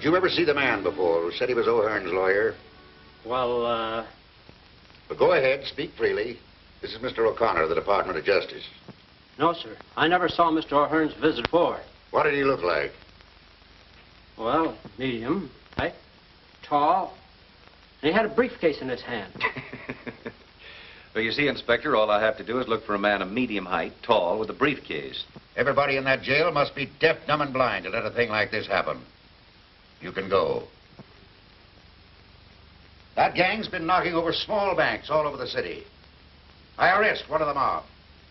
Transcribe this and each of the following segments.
Did you ever see the man before who said he was O'Hearn's lawyer? Well, But go ahead, speak freely. This is Mr. O'Connor of the Department of Justice. no, sir. I never saw Mr. O'Hearn's visit before. What did he look like? Well, medium, height, tall, and he had a briefcase in his hand. Well, you see, Inspector, all I have to do is look for a man of medium height, tall, with a briefcase. Everybody in that jail must be deaf, dumb, and blind to let a thing like this happen. You can go. That gang's been knocking over small banks all over the city. I arrest one of the mob.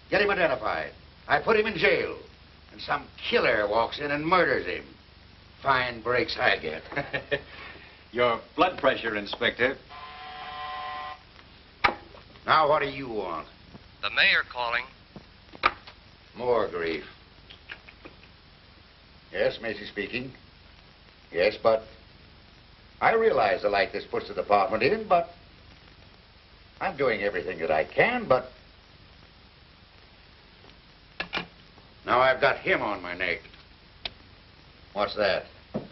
Get him identified. I put him in jail. And some killer walks in and murders him. Fine breaks I get. Your blood pressure, Inspector. Now, what do you want? The mayor calling. More grief. Yes, Macy speaking. Yes, but I realize the light this puts the department in, but I'm doing everything that I can, but now I've got him on my neck. What's that?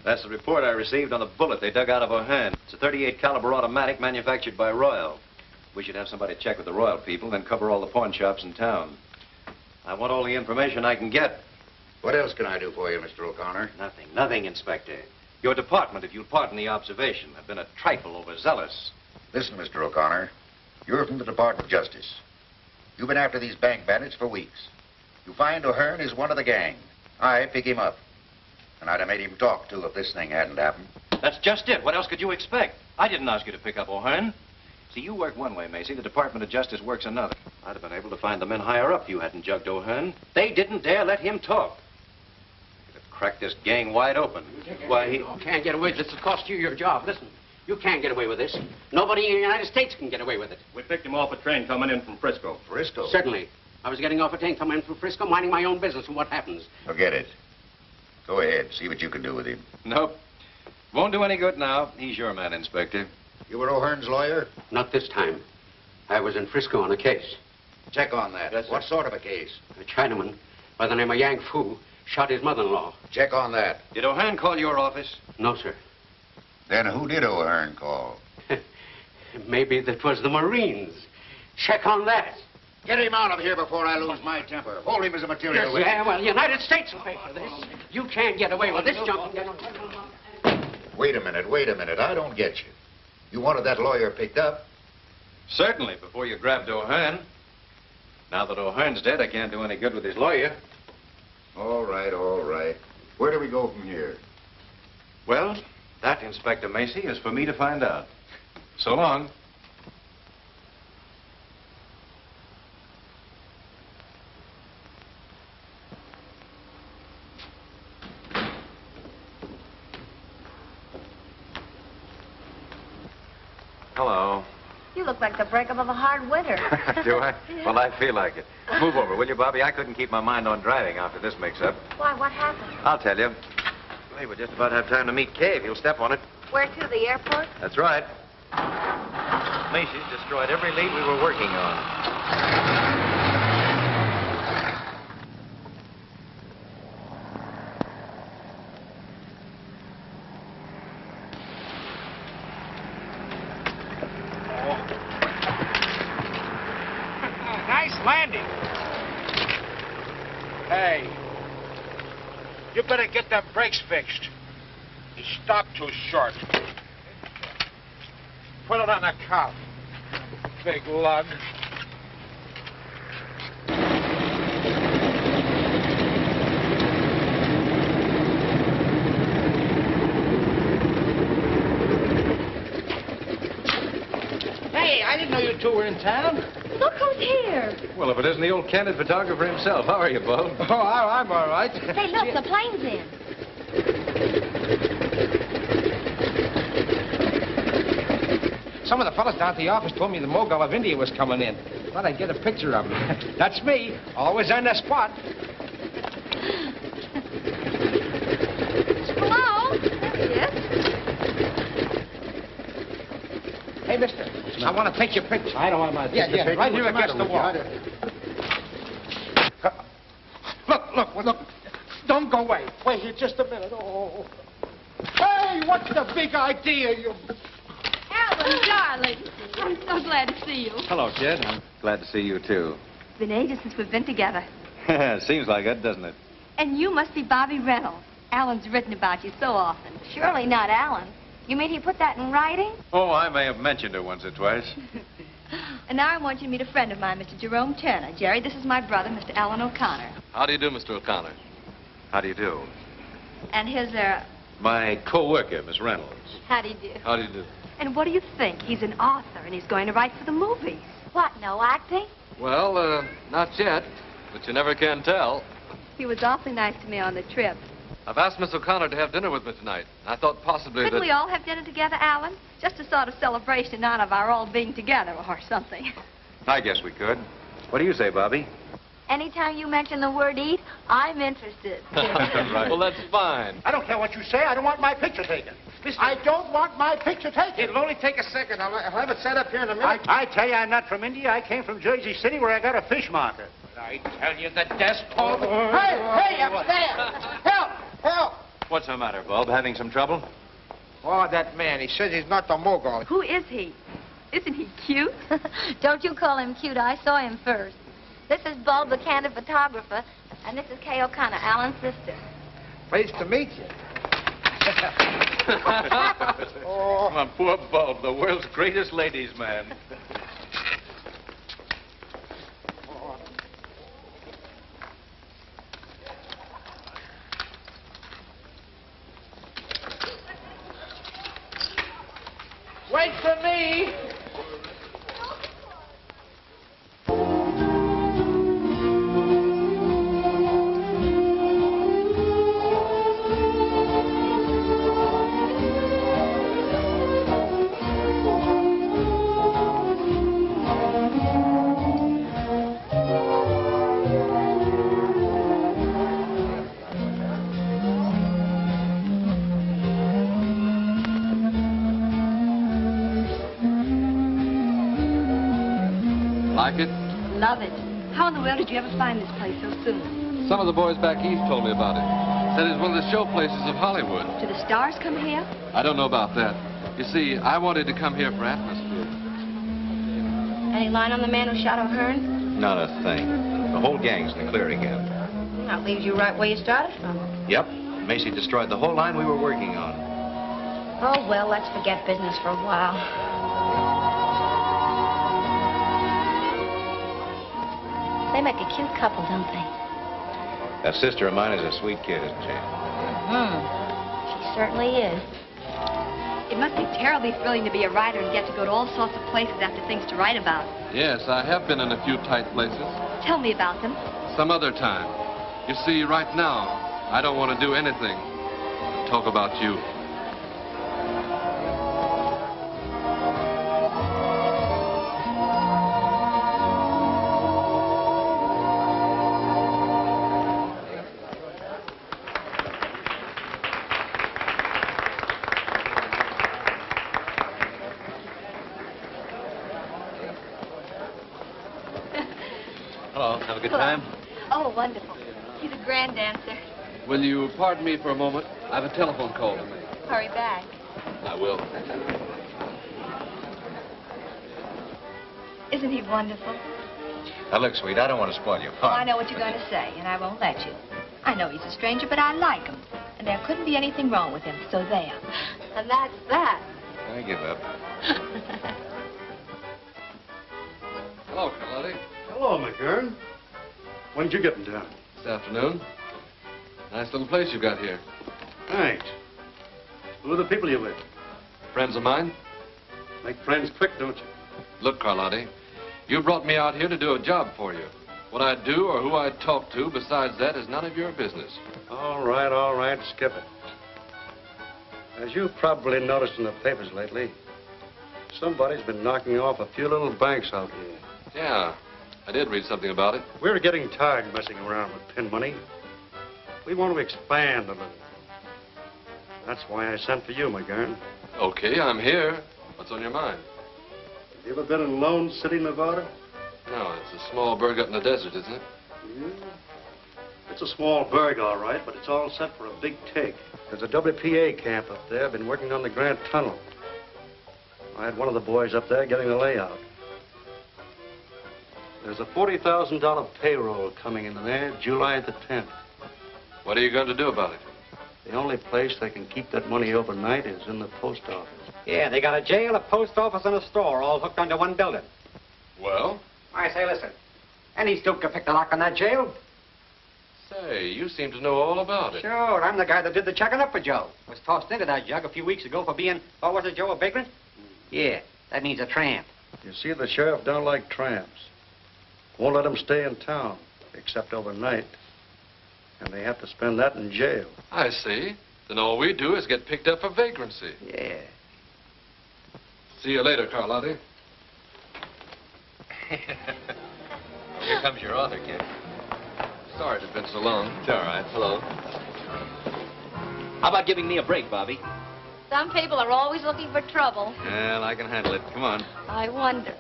That's the report I received on the bullet they dug out of O'Hearn. It's a .38 caliber automatic manufactured by Royal. We should have somebody check with the Royal people, then cover all the pawn shops in town. I want all the information I can get. What else can I do for you, Mr. O'Connor? Nothing, Inspector. Your department, if you'll pardon the observation, have been a trifle overzealous. Listen, Mr. O'Connor. You're from the Department of Justice. You've been after these bank bandits for weeks. You find O'Hearn is one of the gang. I pick him up. And I'd have made him talk, too, if this thing hadn't happened. That's just it. What else could you expect? I didn't ask you to pick up O'Hearn. See, you work one way, Macy. The Department of Justice works another. I'd have been able to find the men higher up if you hadn't jugged O'Hearn. They didn't dare let him talk. You'd have cracked this gang wide open. Why, he... You can't get away with this. It'll cost you your job. Listen, you can't get away with this. Nobody in the United States can get away with it. We picked him off a train coming in from Frisco. Frisco? Certainly. I was getting off a train coming in from Frisco, minding my own business, and what happens? Forget it. Go ahead. See what you can do with him. Nope. Won't do any good now. He's your man, Inspector. You were O'Hearn's lawyer? Not this time. I was in Frisco on a case. Check on that. Yes, sir. What sort of a case? A Chinaman by the name of Yang Fu shot his mother-in-law. Check on that. Did O'Hearn call your office? No, sir. Then who did O'Hearn call? Maybe that was the Marines. Check on that. Get him out of here before I lose my temper. Hold him as a material Yes, witness. yeah, well, the United States will pay for this. You can't get away with this junk. Wait a minute. I don't get you. You wanted that lawyer picked up? Certainly, before you grabbed O'Hearn. Now that O'Hearn's dead, I can't do any good with his lawyer. All right. Where do we go from here? Well, that, Inspector Macy, is for me to find out. So long. Hello. You look like the breakup of a hard winter. Do I? Yeah. Well, I feel like it. Move over, will you, Bobby? I couldn't keep my mind on driving after this mix-up. Why, what happened? I'll tell you. Hey, we'll just about have time to meet Cave. He'll step on it. Where to, the airport? That's right. Macy's destroyed every lead we were working on. Nice landing. Hey, you better get them brakes fixed. You stopped too short. Put it on the cop. Big lug. Hey, I didn't know you two were in town. Look who's here. Well, if it isn't the old candid photographer himself. How are you, Bo? Oh, I'm all right. Hey, look, the plane's in. Some of the fellas down at the office told me the Mogul of India was coming in. Thought I'd get a picture of him. That's me. Always on the spot. Hello? Yes? Hey, mister, I want to take your picture. I don't want my Yeah, right here against the wall. Look. Don't go away. Wait here just a minute. Oh. Hey! Hey, what's the big idea, you... Alan, darling. I'm so glad to see you. Hello, kid. I'm glad to see you, too. It's been ages since we've been together. Seems like it, doesn't it? And you must be Bobby Reynolds. Alan's written about you so often. Surely not Alan. You mean he put that in writing? Oh, I may have mentioned it once or twice. And now I want you to meet a friend of mine, Mr. Jerome Turner. Jerry, this is my brother, Mr. Alan O'Connor. How do you do, Mr. O'Connor? How do you do? And his, My co-worker, Miss Reynolds. how do you do? How do you do? And what do you think? He's an author, and he's going to write for the movies. What, no acting? Well, not yet, but you never can tell. He was awfully nice to me on the trip. I've asked Miss O'Connor to have dinner with me tonight. I thought possibly Couldn't that... we all have dinner together, Alan? Just a sort of celebration in honor of our all being together or something. I guess we could. What do you say, Bobby? Anytime you mention the word eat, I'm interested. Right. Well, that's fine. I don't care what you say. I don't want my picture taken. I don't want my picture taken. It'll only take a second. I'll have it set up here in a minute. I tell you, I'm not from India. I came from Jersey City where I got a fish market. I tell you, the desk, Paul. Hey, up there! Help! Help! What's the matter, Bob? Having some trouble? Oh, that man. He says he's not the mogul. Who is he? Isn't he cute? Don't you call him cute. I saw him first. This is Bulb, the candid photographer, and this is Kay O'Connor, Alan's sister. Pleased to meet you. Oh. My poor Bob, the world's greatest ladies' man. Wait for me! Like it? Love it. How in the world did you ever find this place so soon? Some of the boys back east told me about it. Said it's one of the show places of Hollywood. Do the stars come here? I don't know about that. You see, I wanted to come here for atmosphere. Any line on the man who shot O'Hearn? Not a thing. The whole gang's in the clear again. That leaves you right where you started from. Yep. Macy destroyed the whole line we were working on. Oh, well, let's forget business for a while. They make a cute couple, don't they? That sister of mine is a sweet kid, isn't she? She certainly is. It must be terribly thrilling to be a writer and get to go to all sorts of places after things to write about. Yes, I have been in a few tight places. Tell me about them. Some other time. You see, right now, I don't want to do anything but talk about you. Hello. Have a good Hello. time? Oh, wonderful. He's a grand dancer. Will you pardon me for a moment? I have a telephone call to make. Hurry back. I will. Isn't he wonderful? Now, look, sweet, I don't want to spoil your Oh, fun. I know what you're going to say, and I won't let you. I know he's a stranger, but I like him. And there couldn't be anything wrong with him, so there. And that's that. I give up. Hello, Carlotti. Hello, McGurn. When did you get in town? This afternoon. Nice little place you got here. Thanks. Who are the people you're with? Friends of mine? Make friends quick, don't you? Look, Carlotti, you brought me out here to do a job for you. What I do or who I talk to besides that is none of your business. All right, skip it. As you've probably noticed in the papers lately, somebody's been knocking off a few little banks out here. Yeah, I did read something about it. We're getting tired messing around with pin money. We want to expand a little. That's why I sent for you, McGurn. Okay, I'm here. What's on your mind? Have you ever been in Lone City, Nevada? No, it's a small burg up in the desert, isn't it? Yeah. It's a small burg, all right, but it's all set for a big take. There's a WPA camp up there. Been working on the Grant Tunnel. I had one of the boys up there getting the layout. There's a $40,000 payroll coming in there July the 10th. What are you going to do about it? The only place they can keep that money overnight is in the post office. Yeah, they got a jail, a post office, and a store all hooked onto one building. Well? I say, listen. Any stoop could pick the lock on that jail. Say, you seem to know all about it. Sure, I'm the guy that did the checking up for Joe. Was tossed into that jug a few weeks ago for being, what was it, Joe, a vagrant? Yeah, that means a tramp. You see, the sheriff don't like tramps. Won't let them stay in town, except overnight. And they have to spend that in jail. I see. Then all we do is get picked up for vagrancy. Yeah. See you later, Carlotti. Here comes your author, kid. Sorry it's been so long. It's all right. Hello. How about giving me a break, Bobby? Some people are always looking for trouble. Well, I can handle it. Come on. I wonder.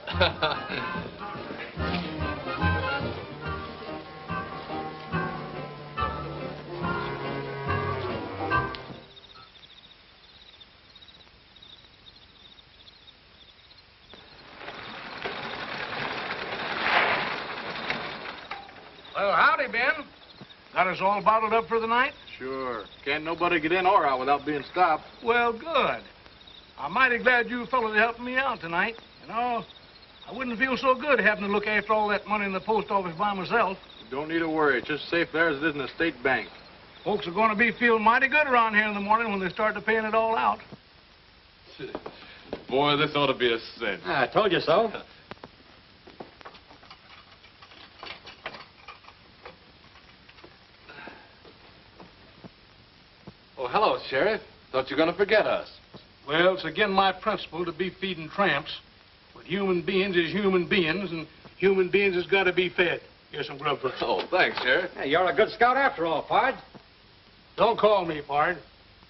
Well, howdy, Ben. Got us all bottled up for the night? Sure. Can't nobody get in or out without being stopped. Well, good. I'm mighty glad you fellas helped me out tonight. You know, I wouldn't feel so good having to look after all that money in the post office by myself. You don't need to worry. It's just safe there as it is in the state bank. Folks are going to be feeling mighty good around here in the morning when they start to paying it all out. Boy, this ought to be a cinch. I told you so. Oh, hello, Sheriff. Thought you were going to forget us. Well, it's again my principle to be feeding tramps. But human beings is human beings, and human beings has got to be fed. Here's some grub for you. Oh, thanks, Sheriff. Hey, you're a good scout after all, Pard. Don't call me, Pard.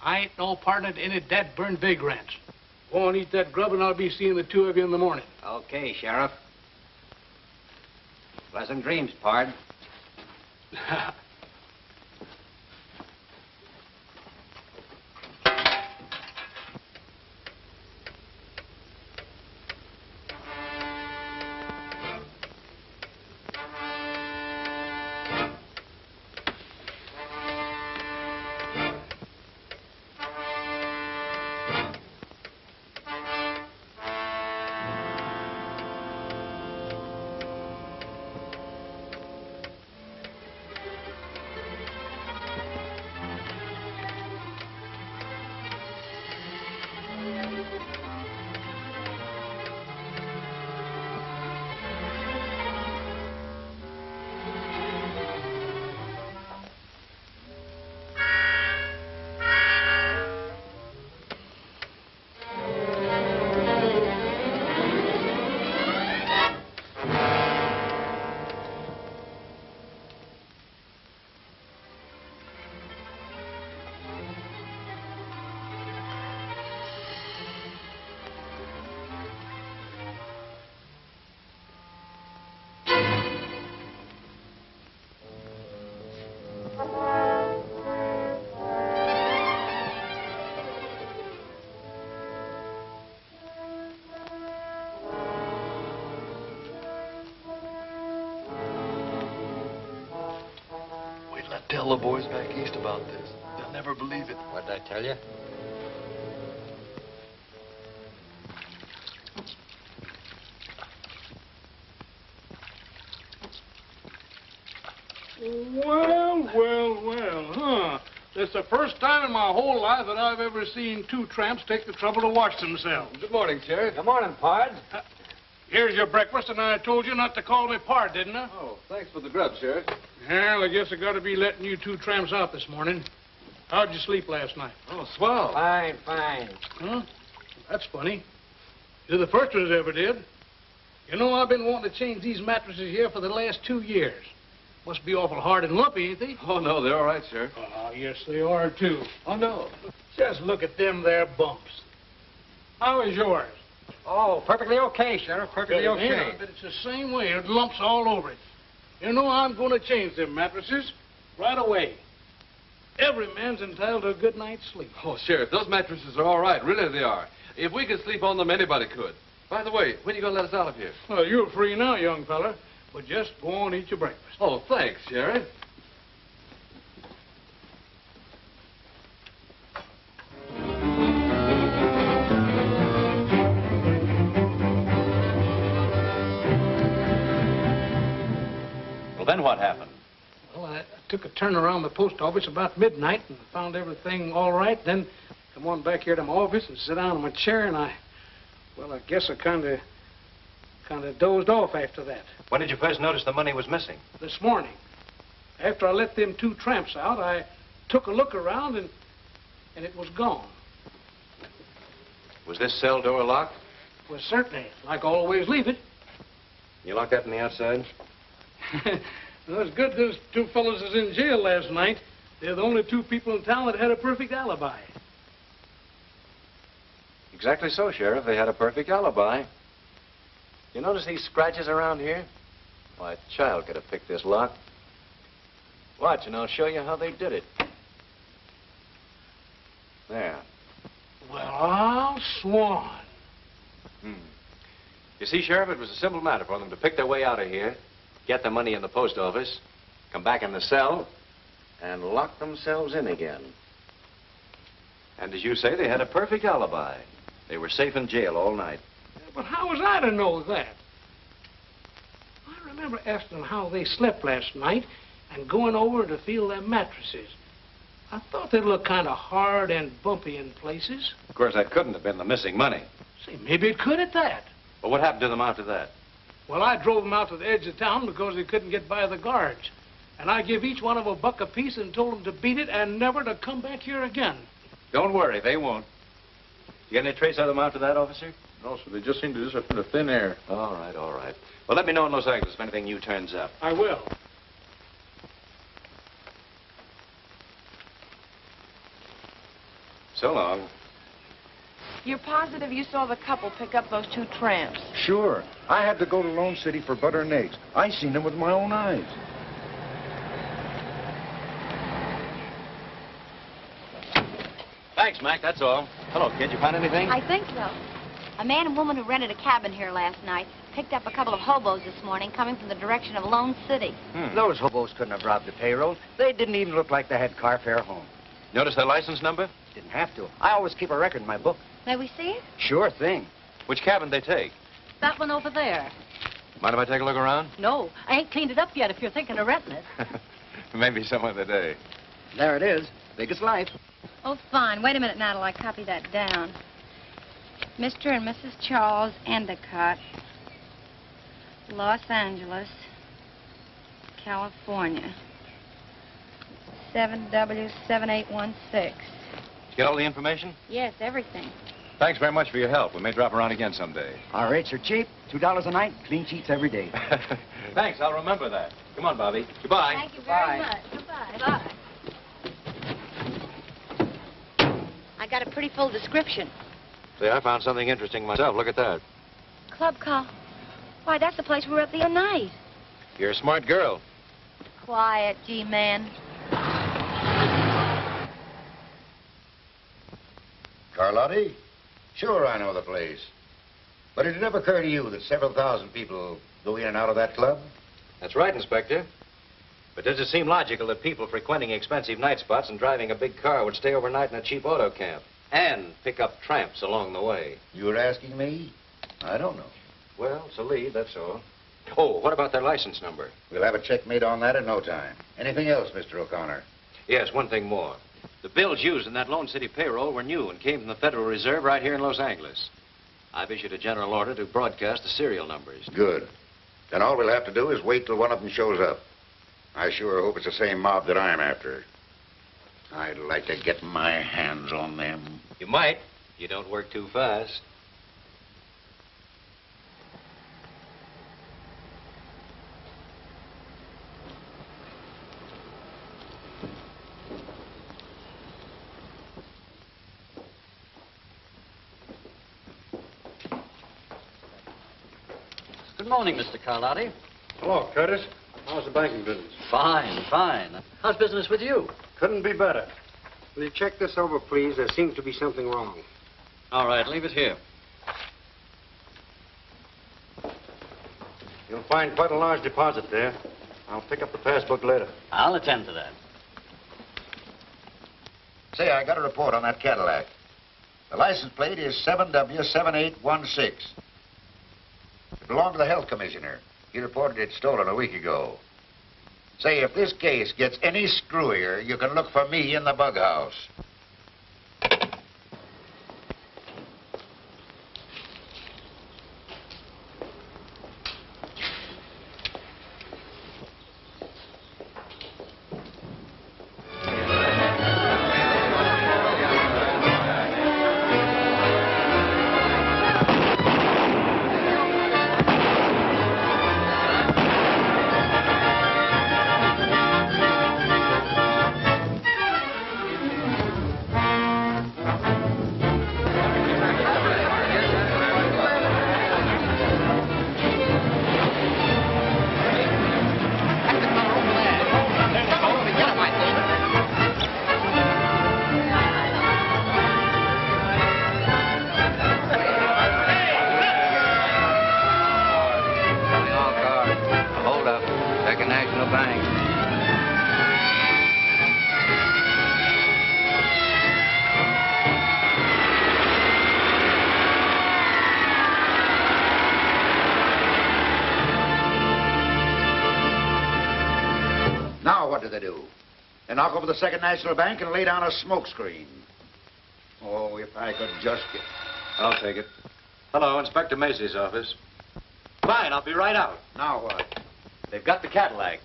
I ain't no partner to any dat-burned vagrants. Go and eat that grub, and I'll be seeing the two of you in the morning. Okay, Sheriff. Pleasant dreams, Pard. Tell the boys back east about this. They'll never believe it. What did I tell you? Well, huh? It's the first time in my whole life that I've ever seen two tramps take the trouble to wash themselves. Good morning, Sheriff. Good morning, Pard. Here's your breakfast, and I told you not to call me Pard, didn't I? Oh, thanks for the grub, Sheriff. Well, I guess I got to be letting you two tramps out this morning. How'd you sleep last night? Oh, swell. Fine, fine. Huh? That's funny. You're the first ones ever did. You know, I've been wanting to change these mattresses here for the last 2 years. Must be awful hard and lumpy, ain't they? Oh, no, they're all right, Sheriff. Oh, yes, they are, too. Oh, no. Just look at them there bumps. How is yours? Oh, perfectly okay, Sheriff. Perfectly Yeah, okay. but it's the same way. It lumps all over it. You know, I'm going to change them mattresses right away. Every man's entitled to a good night's sleep. Oh, Sheriff, those mattresses are all right. Really, they are. If we could sleep on them, anybody could. By the way, when are you going to let us out of here? Well, you're free now, young fella, but just go on and eat your breakfast. Oh, thanks, Sheriff. Well, then what happened? Well, I took a turn around the post office about midnight and found everything all right. Then come on back here to my office and sit down in my chair, and I guess I kind of dozed off after that. When did you first notice the money was missing? This morning, after I let them 2 tramps out, I took a look around, and it was gone. Was this cell door locked? Well, certainly, like I always leave it. You locked that from the outside? Well, it's good those 2 fellows is in jail last night. They're the only 2 people in town that had a perfect alibi. Exactly so, Sheriff. They had a perfect alibi. You notice these scratches around here? Why, a child could have picked this lock. Watch, and I'll show you how they did it. There. Well, I'll swan. You see, Sheriff, it was a simple matter for them to pick their way out of here, get the money in the post office, come back in the cell, and lock themselves in again. And as you say, they had a perfect alibi. They were safe in jail all night. But how was I to know that? I remember asking them how they slept last night and going over to feel their mattresses. I thought they'd look kind of hard and bumpy in places. Of course, that couldn't have been the missing money. Say, maybe it could at that. But what happened to them after that? Well, I drove them out to the edge of town because they couldn't get by the guards. And I give each one of them $1 apiece and told them to beat it and never to come back here again. Don't worry, they won't. You get any trace of them after that, officer? No, sir. They just seem to disappear into thin air. All right, all right. Well, let me know in Los Angeles if anything new turns up. I will. So long. You're positive you saw the couple pick up those 2 tramps? Sure. I had to go to Lone City for butter and eggs. I seen them with my own eyes. Thanks, Mac, that's all. Hello, kid. You find anything? I think so. A man and woman who rented a cabin here last night picked up a couple of hobos this morning coming from the direction of Lone City. Those hobos couldn't have robbed the payroll. They didn't even look like they had car fare home. Notice their license number? Didn't have to. I always keep a record in my book. May we see it? Sure thing. Which cabin they take? That one over there. Mind if I take a look around? No, I ain't cleaned it up yet if you're thinking of renting it. Maybe some other day. There it is. Big as life. Oh, fine. Wait a minute now till I copy that down. Mr. and Mrs. Charles Endicott, Los Angeles, California. 7W7816. Get all the information? Yes, everything. Thanks very much for your help. We may drop around again someday. Our rates are cheap. $2 a night. Clean sheets every day. Thanks, I'll remember that. Come on, Bobby. Goodbye. Thank you very much. Goodbye. Bye. I got a pretty full description. See, I found something interesting myself. Look at that. Club call. Why, that's the place we were at the other night. You're a smart girl. Quiet, G-man. Carlotti? Sure, I know the place. But did it ever occur to you that several thousand people go in and out of that club? That's right, Inspector. But does it seem logical that people frequenting expensive night spots and driving a big car would stay overnight in a cheap auto camp and pick up tramps along the way? You were asking me? I don't know. Well, it's a lead, that's all. Oh, what about their license number? We'll have a check made on that in no time. Anything else, Mr. O'Connor? Yes, one thing more. The bills used in that Lone City payroll were new and came from the Federal Reserve right here in Los Angeles. I've issued a general order to broadcast the serial numbers. Good. Then all we'll have to do is wait till one of them shows up. I sure hope it's the same mob that I'm after. I'd like to get my hands on them. You might. You don't work too fast. Good morning, Mr. Carlotti. Hello, Curtis. How's the banking business? Fine, fine. How's business with you? Couldn't be better. Will you check this over, please? There seems to be something wrong. All right, leave it here. You'll find quite a large deposit there. I'll pick up the passbook later. I'll attend to that. Say, I got a report on that Cadillac. The license plate is 7W7816. It belonged to the health commissioner. He reported it stolen a week ago. Say, if this case gets any screwier, you can look for me in the bug house. Knock over the Second National Bank and lay down a smoke screen. Oh, if I could just get... I'll take it. Hello, Inspector Macy's office. Fine, I'll be right out. Now what? They've got the Cadillac.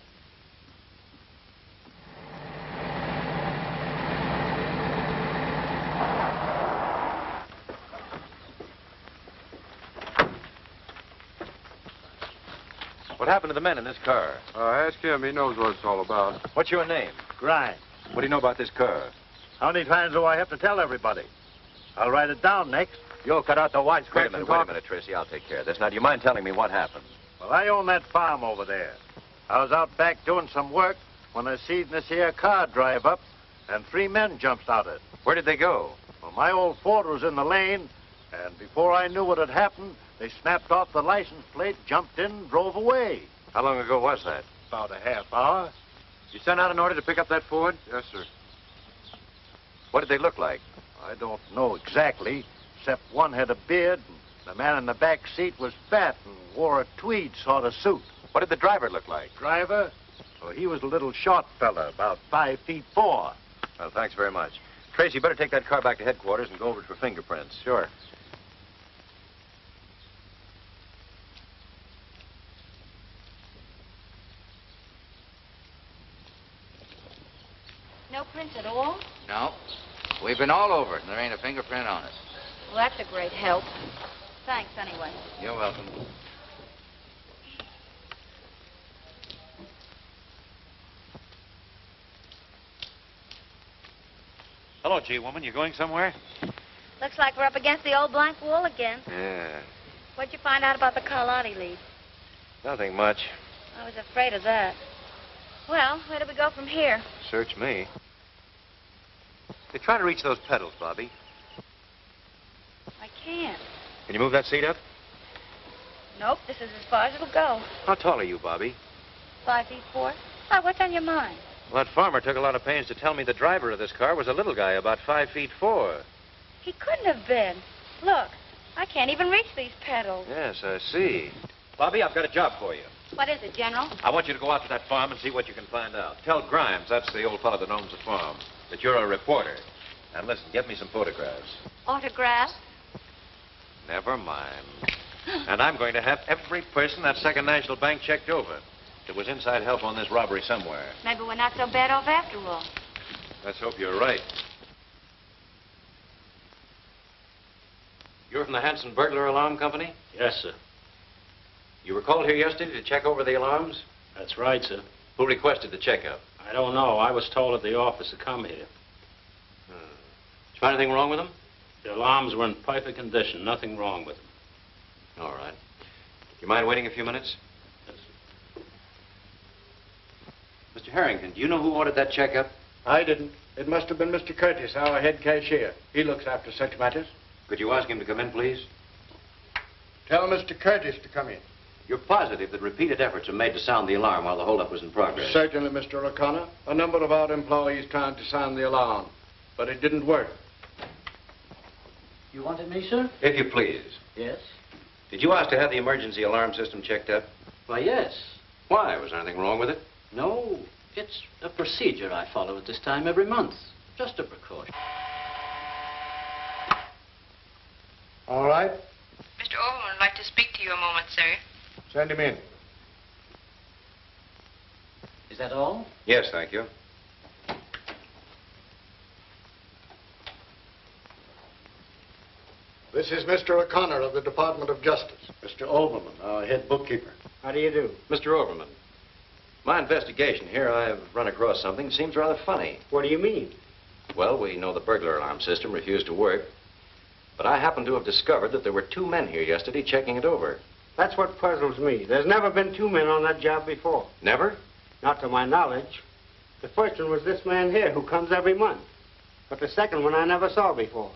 What happened to the men in this car? Ask him. He knows what it's all about. What's your name? Grimes. What do you know about this car? How many times do I have to tell everybody? I'll write it down next. You'll cut out the white Wait a minute, Tracy. I'll take care of this. Now, do you mind telling me what happened? Well, I own that farm over there. I was out back doing some work when I seen this here car drive up, and 3 men jumped out of it. Where did they go? Well, my old Ford was in the lane, and before I knew what had happened, they snapped off the license plate, jumped in, and drove away. How long ago was that? About a half hour. You sent out an order to pick up that Ford? Yes, sir. What did they look like? I don't know exactly, except one had a beard, and the man in the back seat was fat and wore a tweed sort of suit. What did the driver look like? Driver? Oh, he was a little short fella, about 5'4". Well, thanks very much. Tracy, you better take that car back to headquarters and go over it for fingerprints. Sure. No prints at all? No. We've been all over it, and there ain't a fingerprint on it. Well, that's a great help. Thanks, anyway. You're welcome. Hello, G-woman. You going somewhere? Looks like we're up against the old blank wall again. Yeah. What'd you find out about the Carlotti lead? Nothing much. I was afraid of that. Well, where do we go from here? Search me. Hey, try to reach those pedals, Bobby. I can't. Can you move that seat up? Nope, this is as far as it'll go. How tall are you, Bobby? 5'4". Why, what's on your mind? Well, that farmer took a lot of pains to tell me the driver of this car was a little guy, about 5'4". He couldn't have been. Look, I can't even reach these pedals. Yes, I see. Bobby, I've got a job for you. What is it, General? I want you to go out to that farm and see what you can find out. Tell Grimes, that's the old fellow that owns the farm, that you're a reporter. And listen, get me some photographs. Autograph? Never mind. And I'm going to have every person at Second National Bank checked over. There was inside help on this robbery somewhere. Maybe we're not so bad off after all. Let's hope you're right. You're from the Hanson Burglar Alarm Company? Yes, sir. You were called here yesterday to check over the alarms? That's right, sir. Who requested the checkup? I don't know. I was told at the office to come here. Did you find anything wrong with them? The alarms were in perfect condition. Nothing wrong with them. All right. You mind waiting a few minutes? Yes, Mr. Harrington, do you know who ordered that checkup? I didn't. It must have been Mr. Curtis, our head cashier. He looks after such matters. Could you ask him to come in, please? Tell Mr. Curtis to come in. You're positive that repeated efforts were made to sound the alarm while the holdup was in progress? Certainly, Mr. O'Connor. A number of our employees tried to sound the alarm, but it didn't work. You wanted me, sir? If you please. Yes. Did you ask to have the emergency alarm system checked up? Why, yes. Why? Was there anything wrong with it? No, it's a procedure I follow at this time every month. Just a precaution. All right. Mr. Overman would like to speak to you a moment, sir. Send him in. Is that all? Yes, thank you. This is Mr. O'Connor of the Department of Justice. Mr. Overman, our head bookkeeper. How do you do? Mr. Overman, my investigation here, I've run across something that seems rather funny. What do you mean? Well, we know the burglar alarm system refused to work, but I happen to have discovered that there were 2 men here yesterday checking it over. That's what puzzles me. There's never been 2 men on that job before. Never? Not to my knowledge. The first one was this man here, who comes every month. But the second one I never saw before.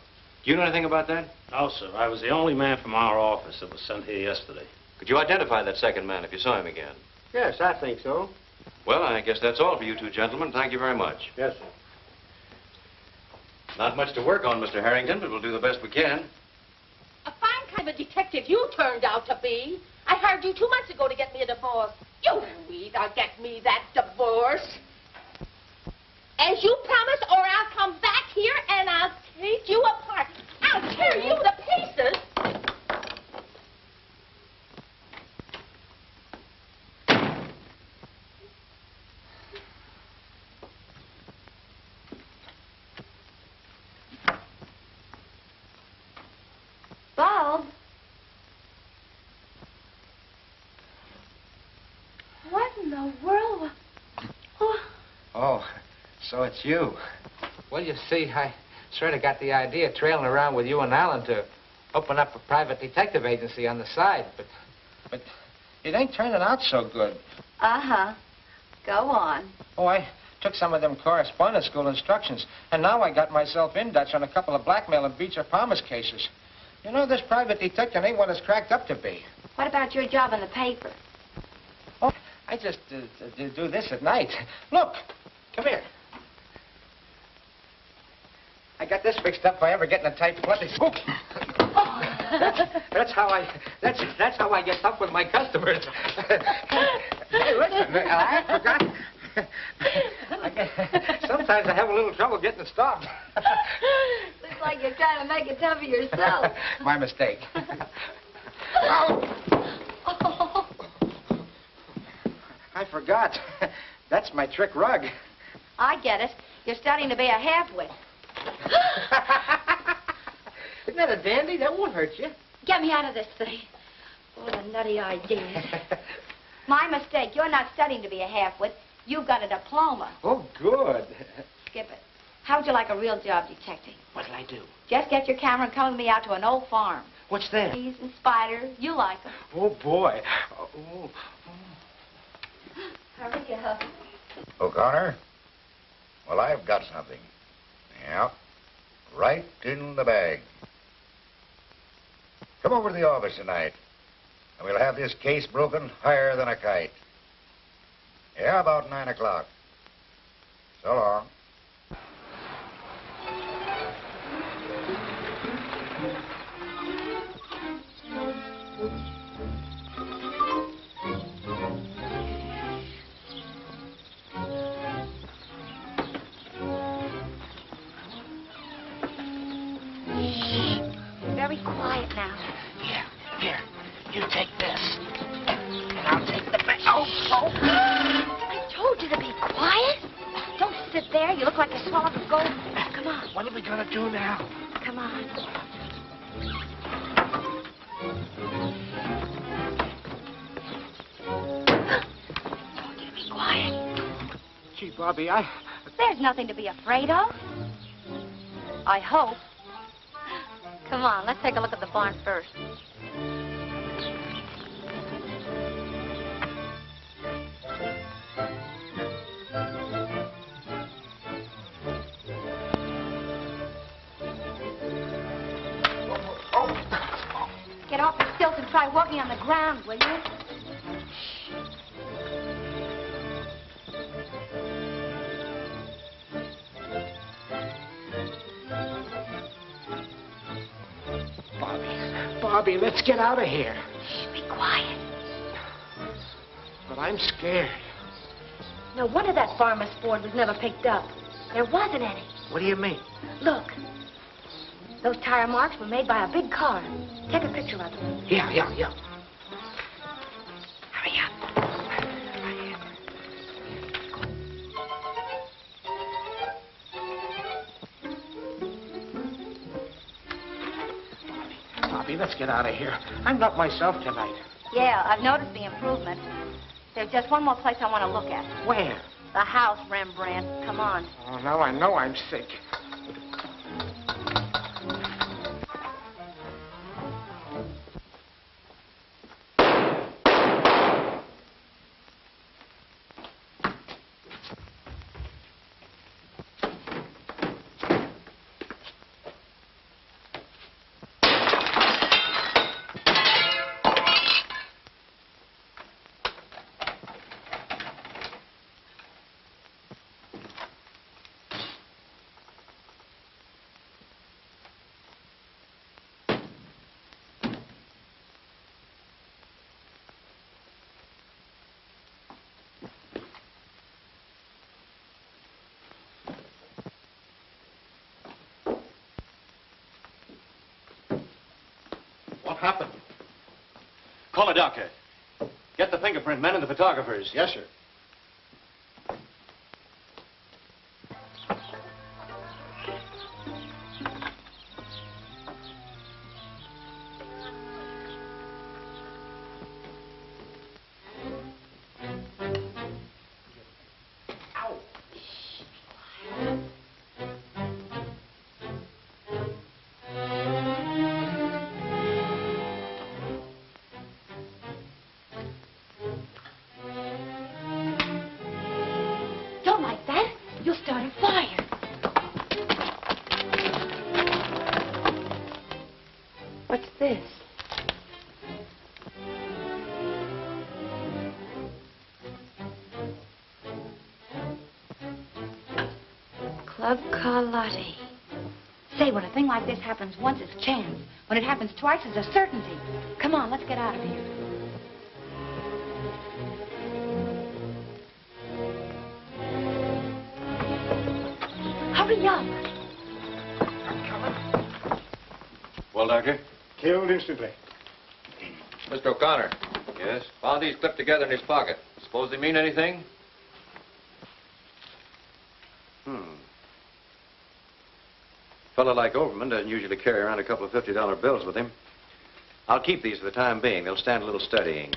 Do you know anything about that? No, sir. I was the only man from our office that was sent here yesterday. Could you identify that second man if you saw him again? Yes, I think so. Well, I guess that's all for you 2 gentlemen. Thank you very much. Yes, sir. Not much to work on, Mr. Harrington, but we'll do the best we can. A fine kind of a detective you turned out to be. I hired you 2 months ago to get me a divorce. You either get me that divorce, as you promised, or I'll come back here and I'll take you apart. I'll tear you to pieces. Bulb? What in the world? Oh, so it's you. Well, you see, I sort of got the idea trailing around with you and Alan to open up a private detective agency on the side, but it ain't turning out so good. Uh-huh. Go on. Oh, I took some of them correspondence school instructions, and now I got myself in Dutch on a couple of blackmail and Beecher Promise cases. You know, this private detective ain't what it's cracked up to be. What about your job in the paper? Oh, I just do this at night. Look, come here. I got this fixed up if I ever get in a tight plenty. That's how I get tough with my customers. Hey, listen, I forgot. Sometimes I have a little trouble getting it stopped. Looks like you're trying to make it tough for yourself. My mistake. Oh. I forgot. That's my trick rug. I get it. You're starting to be a half-wit. Isn't that a dandy? That won't hurt you. Get me out of this thing. Oh, the nutty idea. My mistake. You're not studying to be a half-wit. You've got a diploma. Oh, good. Skip it. How would you like a real job detecting? What'll I do? Just get your camera and come with me out to an old farm. What's that? Bees and spiders. You like them. Oh, boy. Oh. Hurry up. O'Connor? Well, I've got something. Yeah. Right in the bag. Come over to the office tonight, and we'll have this case broken higher than a kite. Yeah, about 9 o'clock. So long. Very quiet now. Here. You take this. And I'll take the bag. Oh. I told you to be quiet. Don't sit there. You look like a swallow of gold. Come on. What are we going to do now? Come on. Told you to be quiet. Gee, Bobby, There's nothing to be afraid of. I hope. Come on, let's take a look at the barn first. get off your stilts and try walking on the ground, will you? Bobby, let's get out of here. Shh, be quiet. But I'm scared. No wonder that farmer's Ford was never picked up. There wasn't any. What do you mean? Look. Those tire marks were made by a big car. Take a picture of them. Yeah. Hurry up. Bobby, let's get out of here. I'm not myself tonight. Yeah, I've noticed the improvement. There's just one more place I want to look at. Where? The house, Rembrandt. Come on. Oh, now I know I'm sick. What happened? Call a doctor. Get the fingerprint men and the photographers. Yes, sir. Don't like that. You'll start a fire. What's this? Club Carlotti. Say, when a thing like this happens once, it's chance. When it happens twice, it's a certainty. Come on, let's get out of here. Hurry up. Well, Doctor? Killed instantly. Mr. O'Connor. Yes? Found these clipped together in his pocket. Suppose they mean anything? Fellow like Overman doesn't usually carry around a couple of $50 bills with him. I'll keep these for the time being. They'll stand a little studying.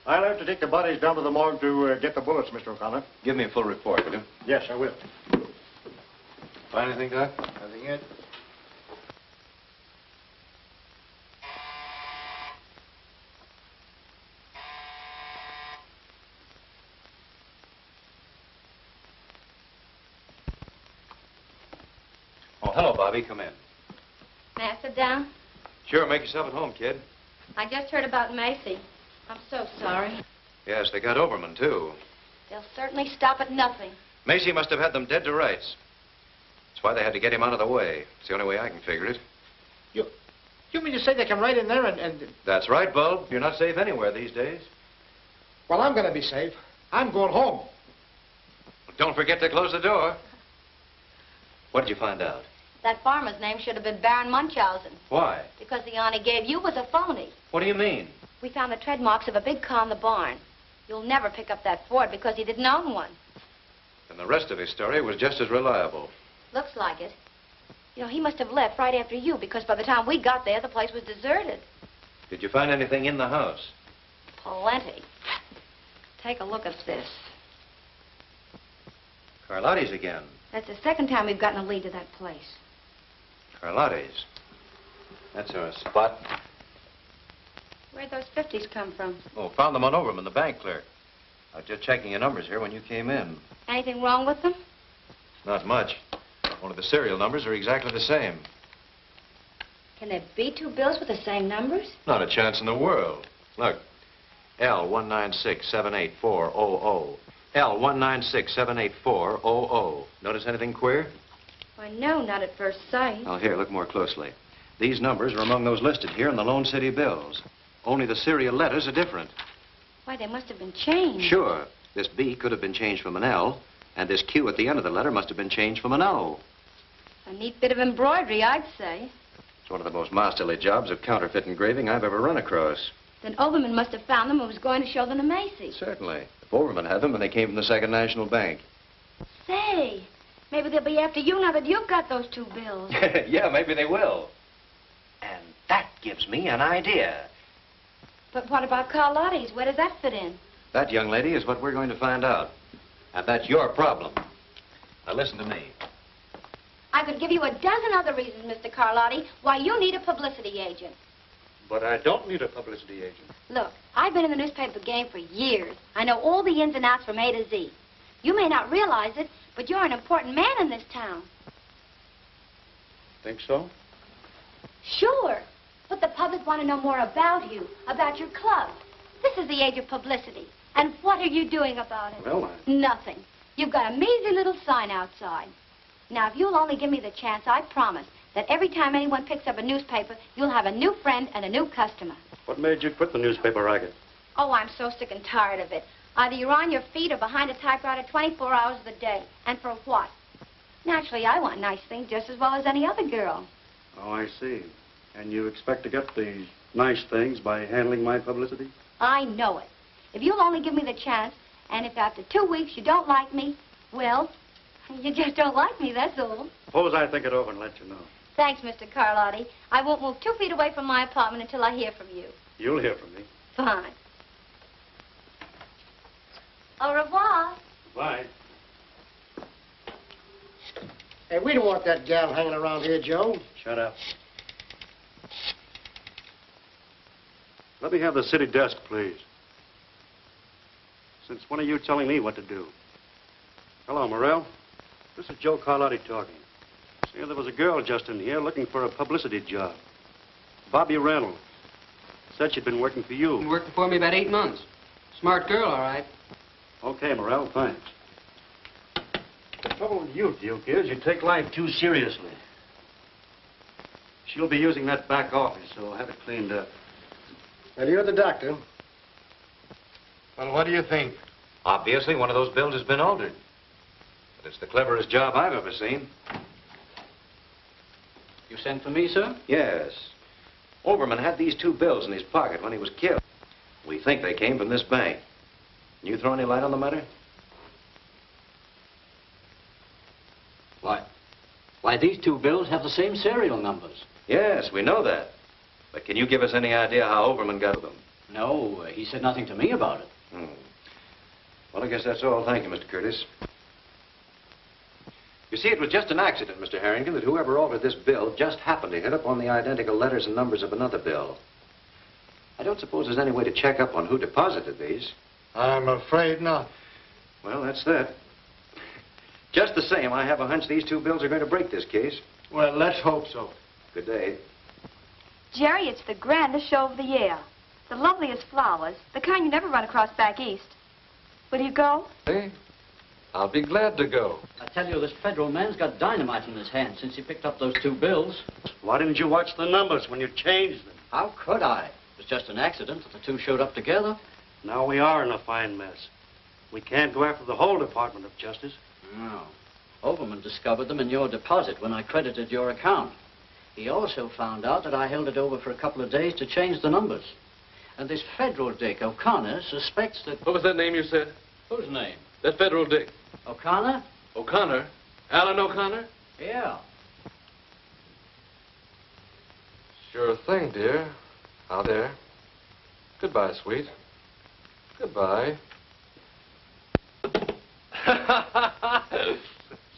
I'll have to take the bodies down to the morgue to get the bullets, Mr. O'Connor. Give me a full report, will you? Yes, I will. Find anything, Doc? Nothing yet. Oh, hello, Bobby. Come in. May I sit down? Sure, make yourself at home, kid. I just heard about Macy. I'm so sorry. Yes, they got Overman, too. They'll certainly stop at nothing. Macy must have had them dead to rights. That's why they had to get him out of the way. It's the only way I can figure it. You mean to say they come right in there and... That's right, Bulb. You're not safe anywhere these days. Well, I'm going to be safe. I'm going home. Don't forget to close the door. What did you find out? That farmer's name should have been Baron Munchausen. Why? Because the yarn he gave you was a phony. What do you mean? We found the tread marks of a big car in the barn. You'll never pick up that Ford because he didn't own one. And the rest of his story was just as reliable. Looks like it. You know, he must have left right after you because by the time we got there, the place was deserted. Did you find anything in the house? Plenty. Take a look at this. Carlotti's again. That's the second time we've gotten a lead to that place. Carlotti's. That's our spot. Where'd those 50s come from? Oh, found them on Overman, the bank clerk. I was just checking your numbers here when you came in. Anything wrong with them? Not much. Only the serial numbers are exactly the same. Can there be two bills with the same numbers? Not a chance in the world. Look, L196-78400. L196-78400. Notice anything queer? Why, no, not at first sight. Well, here, look more closely. These numbers are among those listed here in the Lone City bills. Only the serial letters are different. Why, they must have been changed. Sure. This B could have been changed from an L, and this Q at the end of the letter must have been changed from an O. A neat bit of embroidery, I'd say. It's one of the most masterly jobs of counterfeit engraving I've ever run across. Then Overman must have found them and was going to show them to Macy. Certainly. If Overman had them, then they came from the Second National Bank. Say, maybe they'll be after you now that you've got those two bills. Yeah, maybe they will. And that gives me an idea. But what about Carlotti's? Where does that fit in? That, young lady, is what we're going to find out. And that's your problem. Now, listen to me. I could give you a dozen other reasons, Mr. Carlotti, why you need a publicity agent. But I don't need a publicity agent. Look, I've been in the newspaper game for years. I know all the ins and outs from A to Z. You may not realize it, but you're an important man in this town. Think so? Sure. But the public want to know more about you, about your club. This is the age of publicity. And what are you doing about it? Well, Nothing. You've got a measly little sign outside. Now, if you'll only give me the chance, I promise that every time anyone picks up a newspaper, you'll have a new friend and a new customer. what made you quit the newspaper racket? Oh, I'm so sick and tired of it. Either you're on your feet or behind a typewriter 24 hours of the day. And for what? Naturally, I want nice things just as well as any other girl. Oh, I see. And you expect to get these nice things by handling my publicity? I know it. If you'll only give me the chance, and if after 2 weeks you don't like me, well, you just don't like me, that's all. Suppose I think it over and let you know. Thanks, Mr. Carlotti. I won't move 2 feet away from my apartment until I hear from you. You'll hear from me. Fine. Au revoir. Bye. Hey, we don't want that gal hanging around here, Joe. Shut up. Let me have the city desk, please. Since when are you telling me what to do? Hello, Morrell. This is Joe Carlotti talking. See, there was a girl just in here looking for a publicity job. Bobby Reynolds. Said she'd been working for you. Been working for me about 8 months. Smart girl, all right. Okay, Morrell, thanks. The trouble with you, Duke, is you take life too seriously. She'll be using that back office, so I'll have it cleaned up. Well, you're the doctor. Well, what do you think? Obviously, one of those bills has been altered. But it's the cleverest job I've ever seen. You sent for me, sir? Yes. Overman had these 2 bills in his pocket when he was killed. We think they came from this bank. Can you throw any light on the matter? Why, these 2 bills have the same serial numbers. Yes, we know that. But can you give us any idea how Overman got them? No, he said nothing to me about it. Well, I guess that's all. Thank you, Mr. Curtis. You see, it was just an accident, Mr. Harrington, that whoever altered this bill just happened to hit upon the identical letters and numbers of another bill. I don't suppose there's any way to check up on who deposited these. I'm afraid not. Well, that's that. Just the same, I have a hunch these 2 bills are going to break this case. Well, let's hope so. Good day. Jerry, it's the grandest show of the year. The loveliest flowers, the kind you never run across back east. Will you go? Hey, I'll be glad to go. I tell you, this federal man's got dynamite in his hand since he picked up those 2 bills. Why didn't you watch the numbers when you changed them? How could I? It was just an accident that the 2 showed up together. Now we are in a fine mess. We can't go after the whole Department of Justice. No. Overman discovered them in your deposit when I credited your account. He also found out that I held it over for a couple of days to change the numbers. And this federal dick, O'Connor, suspects that... What was that name you said? Whose name? That federal dick. O'Connor? O'Connor? Alan O'Connor? Yeah. Sure thing, dear. Out there. Goodbye, sweet. Goodbye.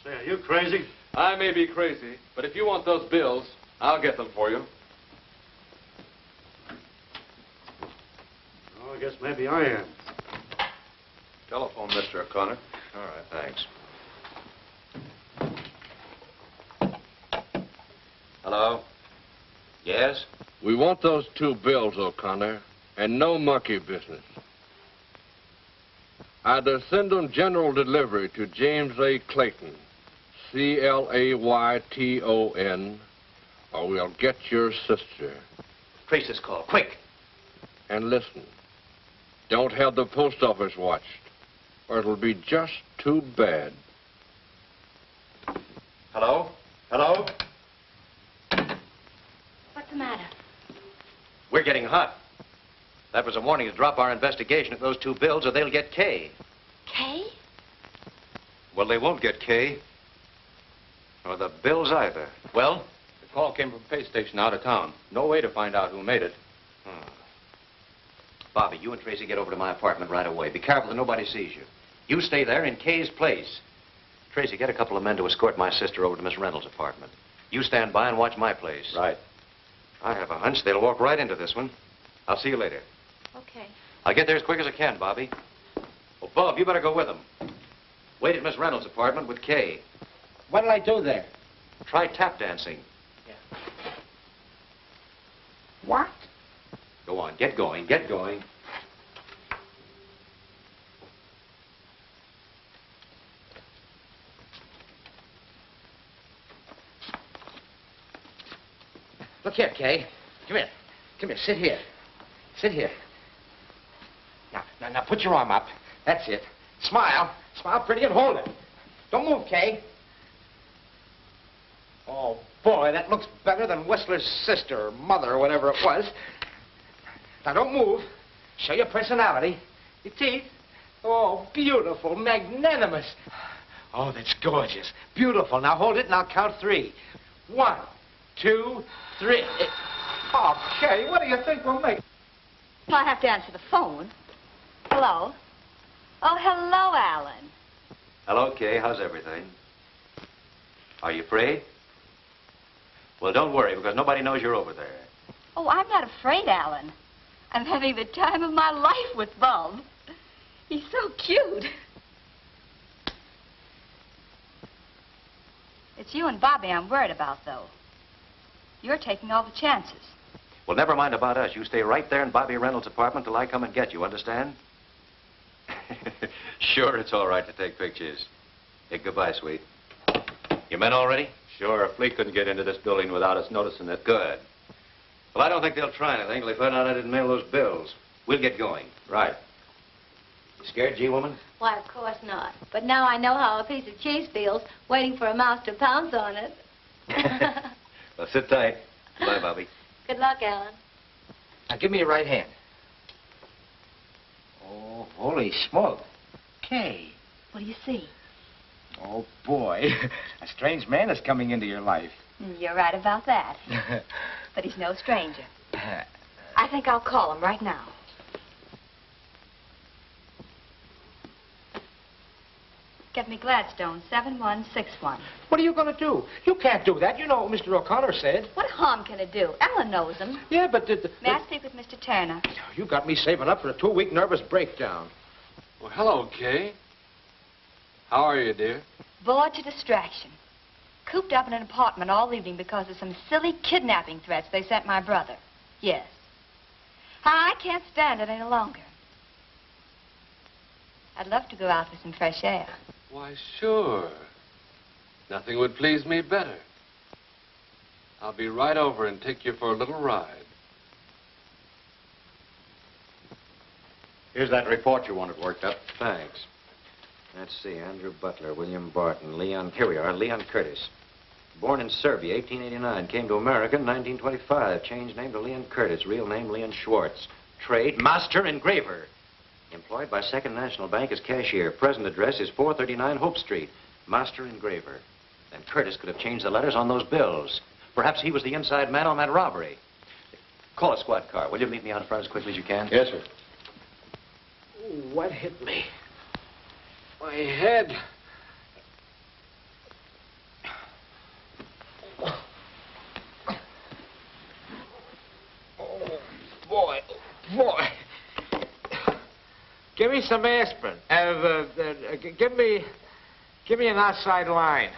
Say, are you crazy? I may be crazy, but if you want those bills, I'll get them for you. Oh, I guess maybe I am. Telephone, Mr. O'Connor. All right, thanks. Hello? Yes? We want those 2 bills, O'Connor, and no monkey business. Either send them general delivery to James A. Clayton, Clayton, or we'll get your sister. Trace this call, quick. And listen, don't have the post office watched, or it'll be just too bad. Hello? Hello? What's the matter? We're getting hot. That was a warning to drop our investigation of those 2 bills or they'll get K. Kay? Well, they won't get K. Or the bills either. Well? The call came from a pay station out of town. No way to find out who made it. Bobby, you and Tracy get over to my apartment right away. Be careful that nobody sees you. You stay there in Kay's place. Tracy, get a couple of men to escort my sister over to Miss Reynolds' apartment. You stand by and watch my place. Right. I have a hunch they'll walk right into this one. I'll see you later. Okay. I'll get there as quick as I can, Bobby. Well, Bob, you better go with them. Wait at Miss Reynolds' apartment with Kay. What'll I do there? Try tap dancing. What? Go on, get going, get going. Look here, Kay. Come here. Come here. Sit here. Sit here. Now, put your arm up. That's it. Smile. Smile pretty and hold it. Don't move, Kay. Oh, boy, that looks better than Whistler's sister or mother or whatever it was. Now, don't move. Show your personality. Your teeth. Oh, beautiful. Magnanimous. Oh, that's gorgeous. Beautiful. Now, hold it and I'll count 3. 1, 2, 3. Oh, Kay, what do you think we'll make? I have to answer the phone. Hello? Oh, hello, Alan. Hello, Kay. How's everything? Are you afraid? Well, don't worry, because nobody knows you're over there. Oh, I'm not afraid, Alan. I'm having the time of my life with Bob. He's so cute. It's you and Bobby I'm worried about, though. You're taking all the chances. Well, never mind about us. You stay right there in Bobby Reynolds' apartment till I come and get you, understand? Sure, it's all right to take pictures. Hey, goodbye, sweet. Your men all ready? Sure, a fleet couldn't get into this building without us noticing it. Good. Well, I don't think they'll try anything till they find out I didn't mail those bills. We'll get going. Right. You scared, G-woman? Why, of course not. But now I know how a piece of cheese feels, waiting for a mouse to pounce on it. Well, sit tight. Bye, Bobby. Good luck, Alan. Now, give me your right hand. Oh, holy smoke. Kay. What do you see? Oh, boy. A strange man is coming into your life. You're right about that. But he's no stranger. I think I'll call him right now. Get me Gladstone, 7161. What are you going to do? You can't do that. You know what Mr. O'Connor said. What harm can it do? Alan knows him. Yeah, but... May I speak with Mr. Turner? You got me saving up for a 2-week nervous breakdown. Well, hello, Kay. How are you, dear? Bored to distraction. Cooped up in an apartment all evening because of some silly kidnapping threats they sent my brother. Yes. I can't stand it any longer. I'd love to go out for some fresh air. Why, sure. Nothing would please me better. I'll be right over and take you for a little ride. Here's that report you wanted worked up. Thanks. Let's see, Andrew Butler, William Barton, Leon... Here we are, Leon Curtis. Born in Serbia, 1889. Came to America in 1925. Changed name to Leon Curtis. Real name, Leon Schwartz. Trade, master engraver. Employed by Second National Bank as cashier. Present address is 439 Hope Street. Master engraver. Then Curtis could have changed the letters on those bills. Perhaps he was the inside man on that robbery. Call a squad car. Will you meet me out front as quickly as you can? Yes, sir. Ooh, what hit me? My head. Oh, boy. Boy. Give me some aspirin. Give me an outside line.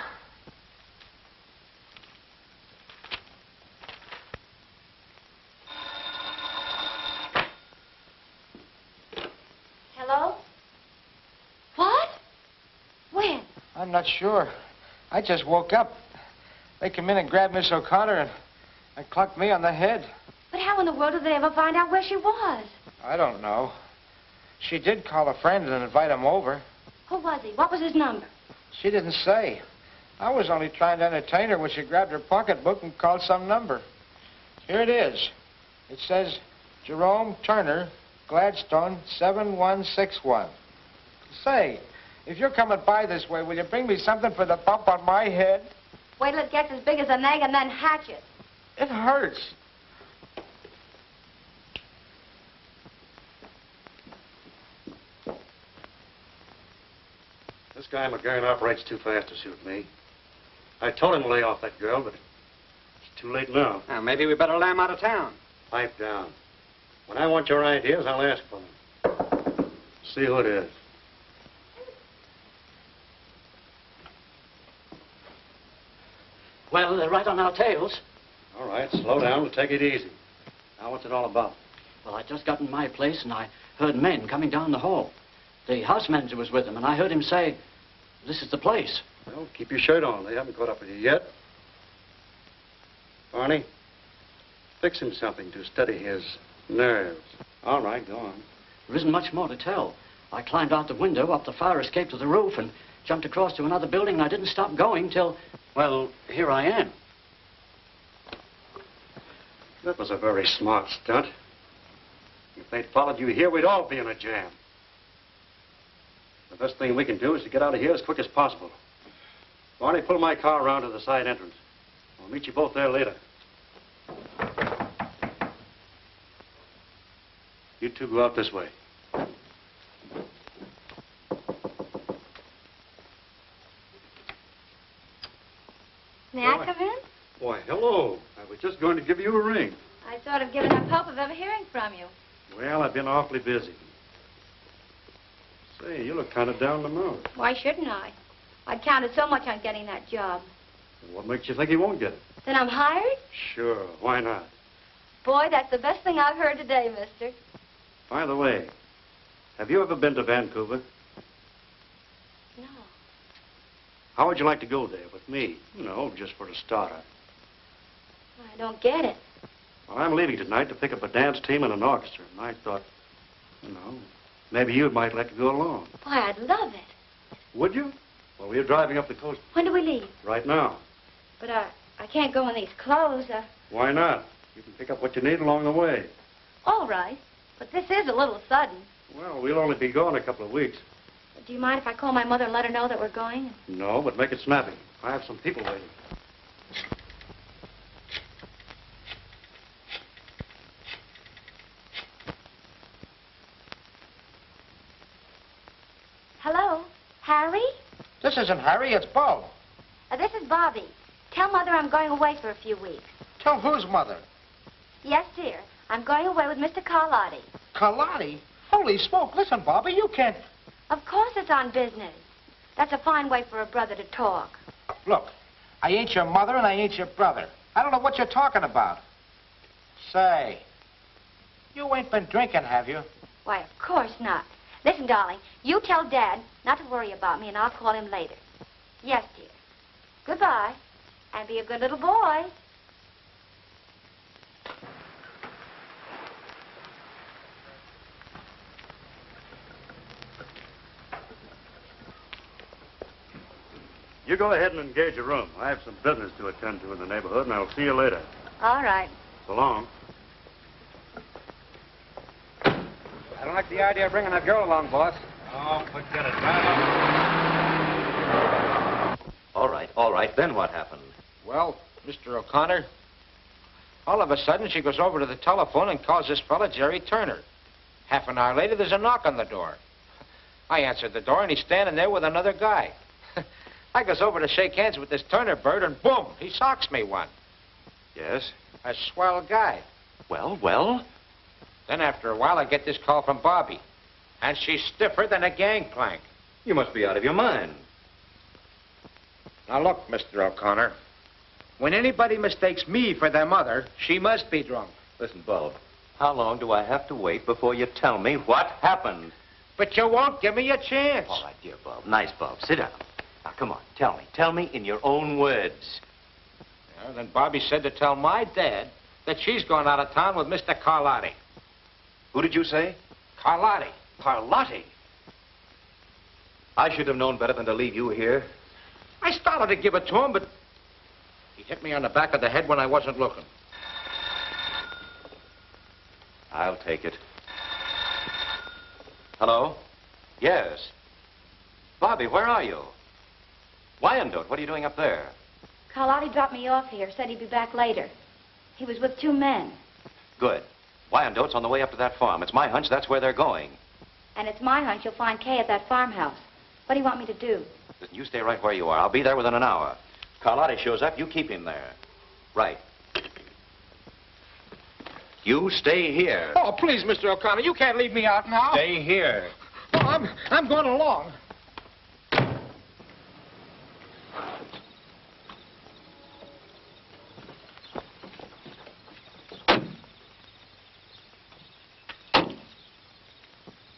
I'm not sure. I just woke up. They come in and grabbed Miss O'Connor and clunked me on the head. But how in the world did they ever find out where she was? I don't know. She did call a friend and invite him over. Who was he? What was his number? She didn't say. I was only trying to entertain her when she grabbed her pocketbook and called some number. Here it is. It says, Jerome Turner, Gladstone, 7161. Say, if you're coming by this way, will you bring me something for the bump on my head? Wait till it gets as big as an egg and then hatch it. It hurts. This guy McGurn operates too fast to suit me. I told him to lay off that girl, but it's too late now. Now, maybe we better lay him out of town. Pipe down. When I want your ideas, I'll ask for them. See who it is. Well, they're right on our tails. All right, slow down and take it easy. Now, what's it all about? Well, I just got in my place and I heard men coming down the hall. The house manager was with them, and I heard him say, "This is the place." Well, keep your shirt on. They haven't caught up with you yet. Barney, fix him something to steady his nerves. All right, go on. There isn't much more to tell. I climbed out the window, up the fire escape to the roof, and jumped across to another building, and I didn't stop going till, well, here I am. That was a very smart stunt. If they'd followed you here, we'd all be in a jam. The best thing we can do is to get out of here as quick as possible. Barney, pull my car around to the side entrance. I'll meet you both there later. You two go out this way. May I come in? Why, hello. I was just going to give you a ring. I sort of given up hope of ever hearing from you. Well, I've been awfully busy. Say, you look kind of down the mouth. Why shouldn't I? I'd counted so much on getting that job. What makes you think you won't get it? Then I'm hired? Sure, why not? Boy, that's the best thing I've heard today, mister. By the way, have you ever been to Vancouver? No. How would you like to go there with me? You know, just for a starter. I don't get it. Well, I'm leaving tonight to pick up a dance team and an orchestra, and I thought, you know, maybe you might like to go along. Boy, I'd love it. Would you? Well, we're driving up the coast When do we leave? right now. But I can't go in these clothes. Why not? You can pick up what you need along the way. All right. But this is a little sudden. Well, we'll only be gone a couple of weeks. Do you mind if I call my mother and let her know that we're going? No, but make it snappy. I have some people waiting. Hello? Harry? This isn't Harry, it's Bo. This is Bobby. Tell Mother I'm going away for a few weeks. Tell whose mother? Yes, dear. I'm going away with Mr. Carlotti. Carlotti? Holy smoke, listen, Bobby, you can't... Of course it's on business. That's a fine way for a brother to talk. Look, I ain't your mother and I ain't your brother. I don't know what you're talking about. Say, you ain't been drinking, have you? Why, of course not. Listen, darling, you tell Dad not to worry about me, and I'll call him later. Yes, dear. Goodbye, and be a good little boy. You go ahead and engage a room. I have some business to attend to in the neighborhood, and I'll see you later. All right. So long. I don't like the idea of bringing that girl along, boss. Oh, forget it. All right. Then what happened? Well, Mr. O'Connor, all of a sudden she goes over to the telephone and calls this fella Jerry Turner. Half an hour later, there's a knock on the door. I answered the door, and he's standing there with another guy. I goes over to shake hands with this Turner bird, and boom, he socks me one. Yes? A swell guy. Well? Then after a while, I get this call from Bobby. And she's stiffer than a gangplank. You must be out of your mind. Now look, Mr. O'Connor. When anybody mistakes me for their mother, she must be drunk. Listen, Bob, how long do I have to wait before you tell me what happened? But you won't give me a chance. All right, dear Bob. Nice, Bob. Sit down. Now, come on, tell me. Tell me in your own words. Well, then Bobby said to tell my dad that she's going out of town with Mr. Carlotti. Who did you say? Carlotti. Carlotti? I should have known better than to leave you here. I started to give it to him, but he hit me on the back of the head when I wasn't looking. I'll take it. Hello? Yes. Bobby, where are you? Wyandotte, what are you doing up there? Carlotti dropped me off here, said he'd be back later. He was with 2 men. Good. Wyandotte's on the way up to that farm. It's my hunch that's where they're going. And it's my hunch you'll find Kay at that farmhouse. What do you want me to do? Listen, you stay right where you are. I'll be there within an hour. Carlotti shows up, you keep him there. Right. You stay here. Oh, please, Mr. O'Connor, you can't leave me out now. Stay here. Oh, I'm going along.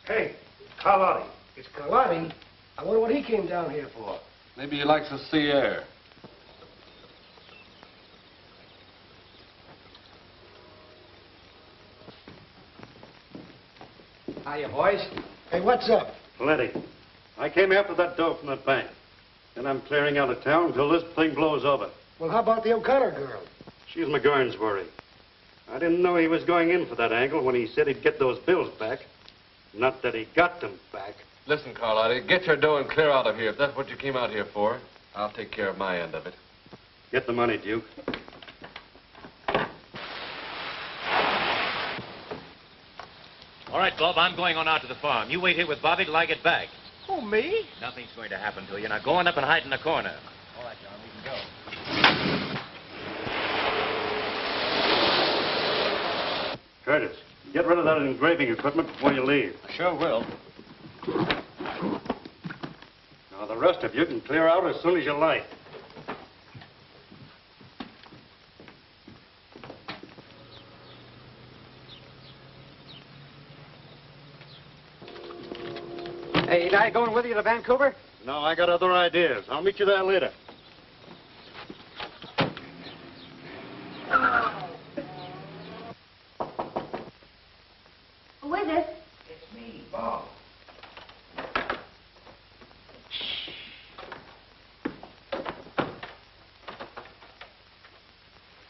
Hey, Carlotti. It's Carlotti. I wonder what he came down here for. Maybe he likes the sea air. Hiya, boys. Hey, what's up? Plenty. I came after that dough from the bank. And I'm clearing out of town until this thing blows over. Well, how about the O'Connor girl? She's McGurn's worry. I didn't know he was going in for that angle when he said he'd get those bills back. Not that he got them back. Listen, Carlotti, get your dough and clear out of here. If that's what you came out here for, I'll take care of my end of it. Get the money, Duke. All right, Bob, I'm going on out to the farm. You wait here with Bobby till I get back. Oh, me? Nothing's going to happen to you. Now go on up and hide in the corner. All right, John, we can go. Curtis, get rid of that engraving equipment before you leave. Sure will. Now, the rest of you can clear out as soon as you like. Hey, ain't I going with you to Vancouver? No, I got other ideas. I'll meet you there later. Who is it? It's me, Bob.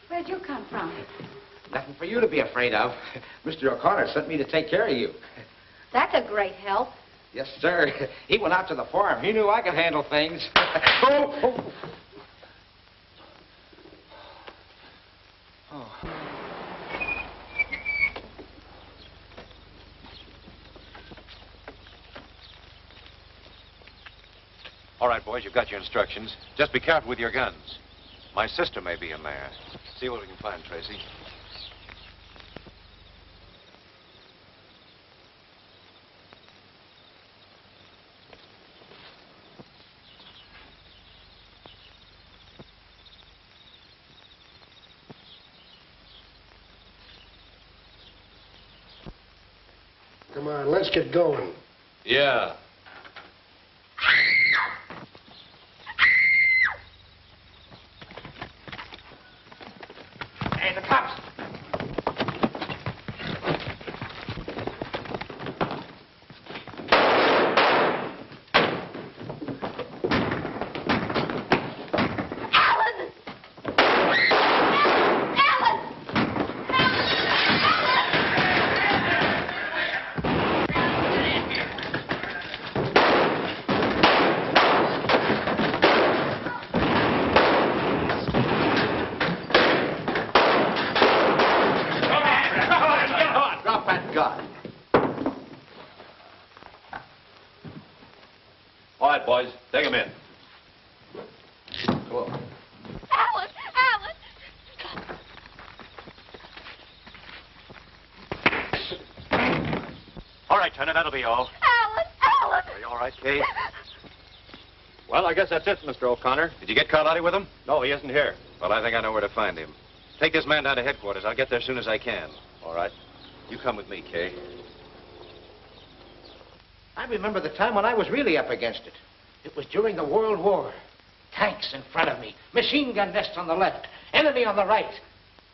Where'd you come from? Nothing for you to be afraid of. Mr. O'Connor sent me to take care of you. That's a great help. Yes, sir. He went out to the farm. He knew I could handle things. Oh. All right, boys, you've got your instructions. Just be careful with your guns. My sister may be in there. See what we can find, Tracy. Come on, let's get going. Yeah. Hey, the cops. All right, boys, take him in. Come on. Alan! Alan! All right, Turner, that'll be all. Alan! Are you all right, Kay? Well, I guess that's it, Mr. O'Connor. Did you get Carlotti with him? No, he isn't here. Well, I think I know where to find him. Take this man down to headquarters. I'll get there as soon as I can. All right. You come with me, Kay. I remember the time when I was really up against it. It was during the World War. Tanks in front of me, machine gun nests on the left, enemy on the right.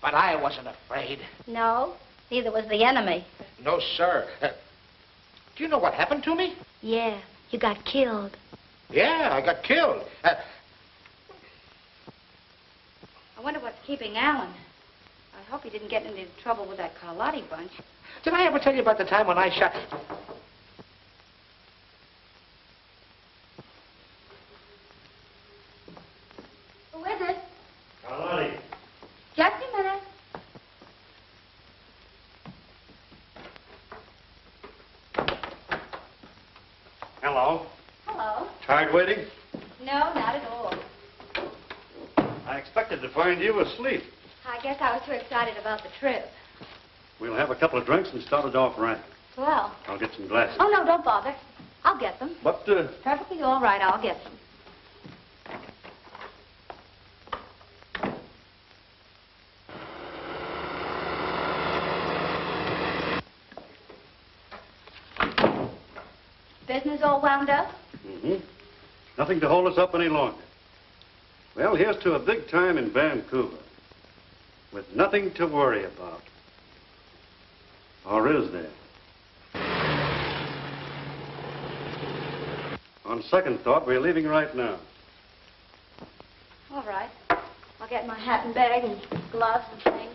But I wasn't afraid. No, neither was the enemy. No, sir. Do you know what happened to me? Yeah, you got killed. Yeah, I got killed. I wonder what's keeping Alan. I hope he didn't get into trouble with that Carlotti bunch. Did I ever tell you about the time when I shot... Who is it? Carlotti. Just a minute. Hello. Hello. Tired waiting? No, not at all. I expected to find you asleep. I guess I was too excited about the trip. We'll have a couple of drinks and start it off right. Well. I'll get some glasses. Oh, no, don't bother. I'll get them. But, Perfectly all right, I'll get them. Business all wound up? Mm-hmm. Nothing to hold us up any longer. Well, here's to a big time in Vancouver. With nothing to worry about. Or is there? On second thought, we're leaving right now. All right. I'll get my hat and bag and gloves and things.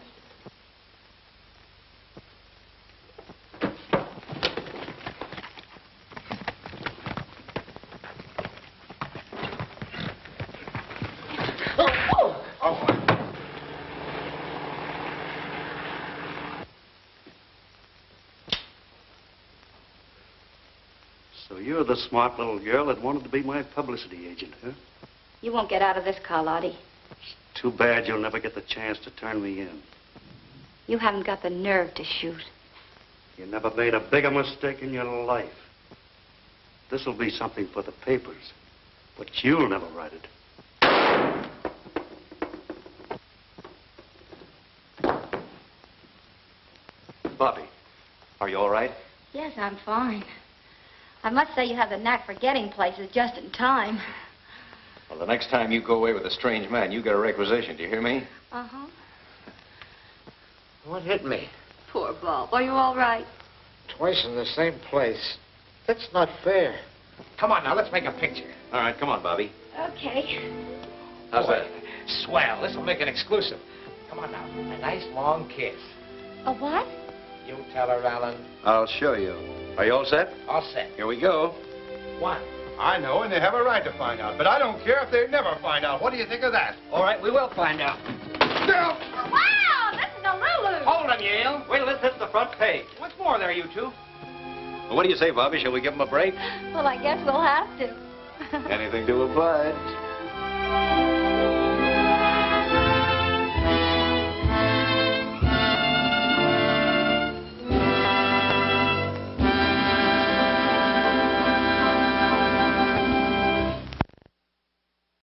So you're the smart little girl that wanted to be my publicity agent, huh? You won't get out of this, Carlotti. Too bad you'll never get the chance to turn me in. You haven't got the nerve to shoot. You never made a bigger mistake in your life. This'll be something for the papers, but you'll never write it. Bobby, are you all right? Yes, I'm fine. I must say you have the knack for getting places just in time. Well, the next time you go away with a strange man, you get a requisition. Do you hear me? Uh-huh. What hit me? Poor Bob. Are you all right? Twice in the same place. That's not fair. Come on now, let's make a picture. All right, come on, Bobby. Okay. How's that? Swell. This'll make it exclusive. Come on now. A nice long kiss. A what? You tell her, Alan. I'll show you. Are you all set? All set. Here we go. One. I know, and they have a right to find out, but I don't care if they never find out. What do you think of that? All right, we will find out. Wow, this is a Lulu. Hold him, Yale. Wait till this hits the front page. What's more there, you two? Well, what do you say, Bobby? Shall we give him a break? Well, I guess we'll have to. Anything to oblige.